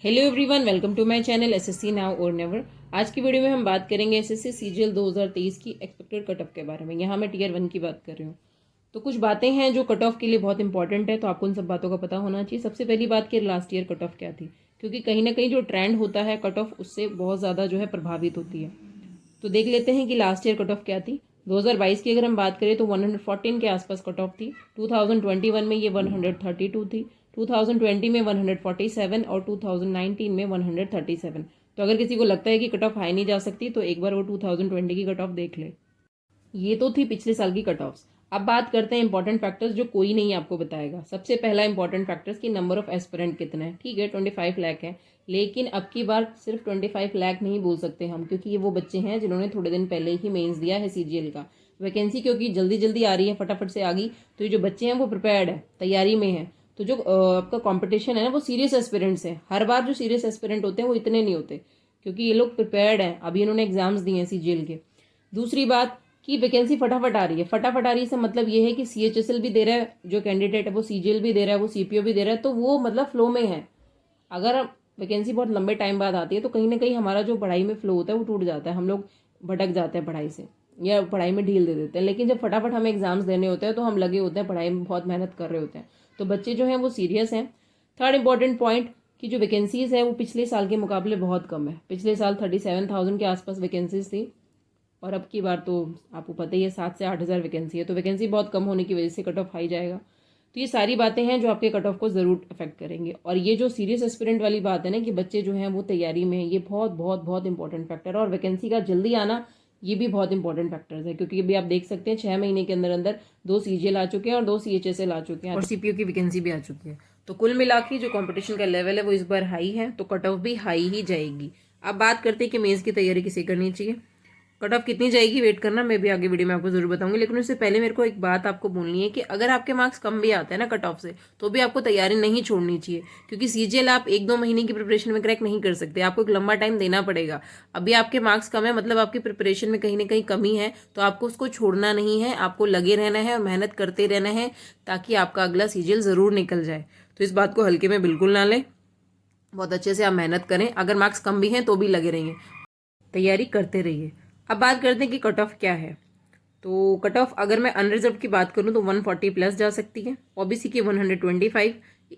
Hello everyone, welcome to my channel SSC now और never. आज की वीडियो में हम बात करेंगे एसएससी सीजीएल 2023 की एक्सपेक्टेड कट ऑफ के बारे में। यहाँ मैं टीयर 1 की बात कर रही हूँ। तो कुछ बातें हैं जो कट ऑफ के लिए बहुत इंपॉर्टेंट है, तो आपको उन सब बातों का पता होना चाहिए। सबसे पहली बात कि लास्ट ईयर कट ऑफ क्या थी, क्योंकि कहीं ना कहीं जो ट्रेंड होता है कट ऑफ उससे बहुत ज़्यादा जो है प्रभावित होती है। तो देख लेते हैं कि लास्ट ईयर कट ऑफ क्या थी। 2022 की अगर हम बात करें तो 114 के आसपास कट ऑफ थी। 2021 में ये 132 थी, 2020 में 147 और 2019 में 137। तो अगर किसी को लगता है कि कट ऑफ हाई नहीं जा सकती तो एक बार वो 2020 की कट ऑफ देख ले। ये तो थी पिछले साल की कट ऑफ्स। अब बात करते हैं इंपॉर्टेंट फैक्टर्स जो कोई नहीं आपको बताएगा। सबसे पहला इंपॉर्टेंट फैक्टर्स की नंबर ऑफ एस्पिरेंट कितना है। ठीक है, 25 लाख है, लेकिन अब की बार सिर्फ 25 लाख नहीं बोल सकते हम, क्योंकि ये वो बच्चे हैं जिन्होंने थोड़े दिन पहले ही मेंस दिया है सीजीएल का। वैकेंसी क्योंकि जल्दी जल्दी आ रही है, फटाफट से आ गई, तो ये जो बच्चे हैं वो प्रिपेयर्ड है, तैयारी में है। तो जो आपका कॉम्पिटिशन है ना वो सीरियस एस्पिरेंट्स है। हर बार जो सीरियस एस्पिरेंट होते हैं वो इतने नहीं होते, क्योंकि ये लोग प्रिपेयर्ड हैं, अभी इन्होंने एग्जाम्स दिए हैं सीजीएल के। दूसरी बात कि वैकेंसी फटाफट आ रही है। फटाफट आ रही है से मतलब ये है कि सीएचएसएल भी दे रहा है, जो कैंडिडेट है वो सीजीएल भी दे रहा है, वो सीपीओ भी दे रहा है, तो वो मतलब फ्लो में है। अगर वैकेंसी बहुत लंबे टाइम बाद आती है तो कहीं ना कहीं हमारा जो पढ़ाई में फ्लो होता है वो टूट जाता है, हम लोग भटक जाते हैं पढ़ाई से या पढ़ाई में ढील दे देते हैं। लेकिन जब फटाफट हमें एग्जाम्स देने होते हैं तो हम लगे होते हैं पढ़ाई में, बहुत मेहनत कर रहे होते हैं। तो बच्चे जो हैं वो सीरियस हैं। थर्ड इंपॉर्टेंट पॉइंट कि जो वैकेंसीज है वो पिछले साल के मुकाबले बहुत कम है। पिछले साल 37,000 के आसपास वैकेंसीज थी और अब की बार तो आपको पता ही है 7 से 8 हज़ार वैकेंसी है। तो वैकेंसी बहुत कम होने की वजह से कट ऑफ हाई जाएगा। तो ये सारी बातें हैं जो आपके कट ऑफ को ज़रूर अफेक्ट करेंगे। और ये जो सीरियस एस्पिरेंट वाली बात है ना कि बच्चे जो हैं वो तैयारी में है, ये बहुत बहुत बहुत इंपॉर्टेंट फैक्टर है। और वैकेंसी का जल्दी आना ये भी बहुत इंपॉर्टेंट फैक्टर्स है, क्योंकि अभी आप देख सकते हैं 6 महीने के अंदर अंदर 2 सीजीएल आ चुके हैं और 2 सीएचएसएल आ चुके हैं और सीपीओ की वैकेंसी भी आ चुकी है। तो कुल मिला के जो कॉम्पिटिशन का लेवल है वो इस बार हाई है, तो कट ऑफ भी हाई ही जाएगी। अब बात करते हैं कि मेंस की तैयारी किसे करनी चाहिए, कट ऑफ कितनी जाएगी, वेट करना, मैं भी आगे वीडियो में आपको जरूर बताऊंगी। लेकिन उससे पहले मेरे को एक बात आपको बोलनी है कि अगर आपके मार्क्स कम भी आते हैं ना कट ऑफ से, तो भी आपको तैयारी नहीं छोड़नी चाहिए, क्योंकि सीजीएल आप 1-2 महीने की प्रिपरेशन में क्रैक नहीं कर सकते, आपको एक लंबा टाइम देना पड़ेगा। अभी आपके मार्क्स कम है मतलब आपकी प्रिपरेशन में कहीं ना कहीं कमी है, तो आपको उसको छोड़ना नहीं है, आपको लगे रहना है और मेहनत करते रहना है, ताकि आपका अगला सीजीएल जरूर निकल जाए। तो इस बात को हल्के में बिल्कुल ना लें, बहुत अच्छे से आप मेहनत करें। अगर मार्क्स कम भी हैं तो भी लगे रहिए, तैयारी करते रहिए। अब बात करते हैं कि कट ऑफ क्या है। तो कट ऑफ अगर मैं अनरिजर्व की बात करूं तो 140 प्लस जा सकती है, ओबीसी की 125,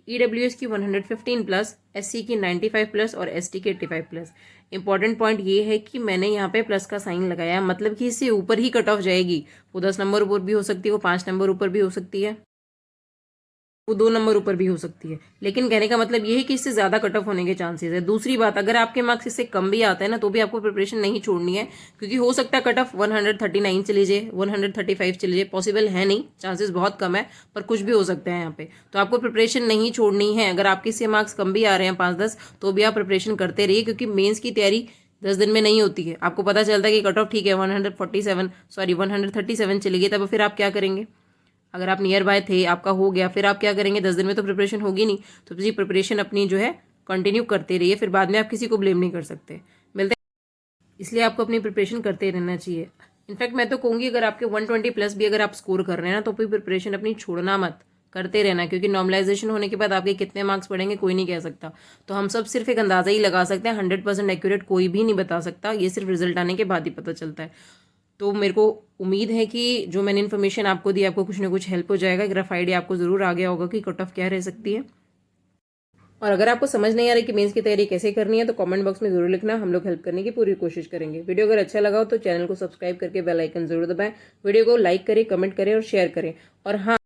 ईडब्ल्यूएस की 115 प्लस, एससी की 95 प्लस और एसटी की 85 प्लस। इंपॉर्टेंट पॉइंट ये है कि मैंने यहाँ पे प्लस का साइन लगाया, मतलब कि इससे ऊपर ही कट ऑफ जाएगी। वो 10 नंबर ऊपर भी हो सकती है, वो 5 नंबर ऊपर भी हो सकती है, वो 2 नंबर ऊपर भी हो सकती है। लेकिन कहने का मतलब ये है कि इससे ज्यादा कट ऑफ होने के चांसेस है। दूसरी बात, अगर आपके मार्क्स इससे कम भी आता है ना तो भी आपको प्रिपरेशन नहीं छोड़नी है, क्योंकि हो सकता है कट ऑफ 139 चले जाए, 135 चले जाए, पॉसिबल है नहीं, चांसेस बहुत कम है, पर कुछ भी हो सकता है यहाँ पे। तो आपको प्रिपरेशन नहीं छोड़नी है। अगर आपके इससे मार्क्स कम भी आ रहे हैं 5-10, तो भी आप प्रिपरेशन करते रहिए, क्योंकि मेन्स की तैयारी 10 दिन में नहीं होती है। आपको पता चलता है कि कट ऑफ ठीक है 137 चली गई, तब फिर आप क्या करेंगे। अगर आप नियर बाय थे, आपका हो गया, फिर आप क्या करेंगे, 10 दिन में तो प्रिपरेशन होगी नहीं। तो जी प्रिपरेशन अपनी जो है कंटिन्यू करते रहिए, फिर बाद में आप किसी को ब्लेम नहीं कर सकते। मिलते हैं, इसलिए आपको अपनी प्रिपरेशन करते रहना चाहिए। इनफैक्ट मैं तो कहूँगी अगर आपके 120 प्लस भी अगर आप स्कोर कर रहे हैं ना तो फिर प्रिपरेशन अपनी छोड़ना मत, करते रहना, क्योंकि नॉर्मलाइजेशन होने के बाद आपके कितने मार्क्स पड़ेंगे कोई नहीं कह सकता। तो हम सब सिर्फ एक अंदाजा ही लगा सकते हैं, 100% एक्यूरेट कोई भी नहीं बता सकता, ये सिर्फ रिजल्ट आने के बाद ही पता चलता है। तो मेरे को उम्मीद है कि जो मैंने इन्फॉर्मेशन आपको दी आपको कुछ ना कुछ हेल्प हो जाएगा, एक रफ आइडिया आपको जरूर आ गया होगा कि कट ऑफ क्या रह सकती है। और अगर आपको समझ नहीं आ रही कि मेंस की तैयारी कैसे करनी है तो कमेंट बॉक्स में जरूर लिखना, हम लोग हेल्प करने की पूरी कोशिश करेंगे। वीडियो अगर अच्छा लगा हो तो चैनल को सब्सक्राइब करके बेल आइकन जरूर दबाएं, वीडियो को लाइक करें, कमेंट करें और शेयर करें। और हाँ,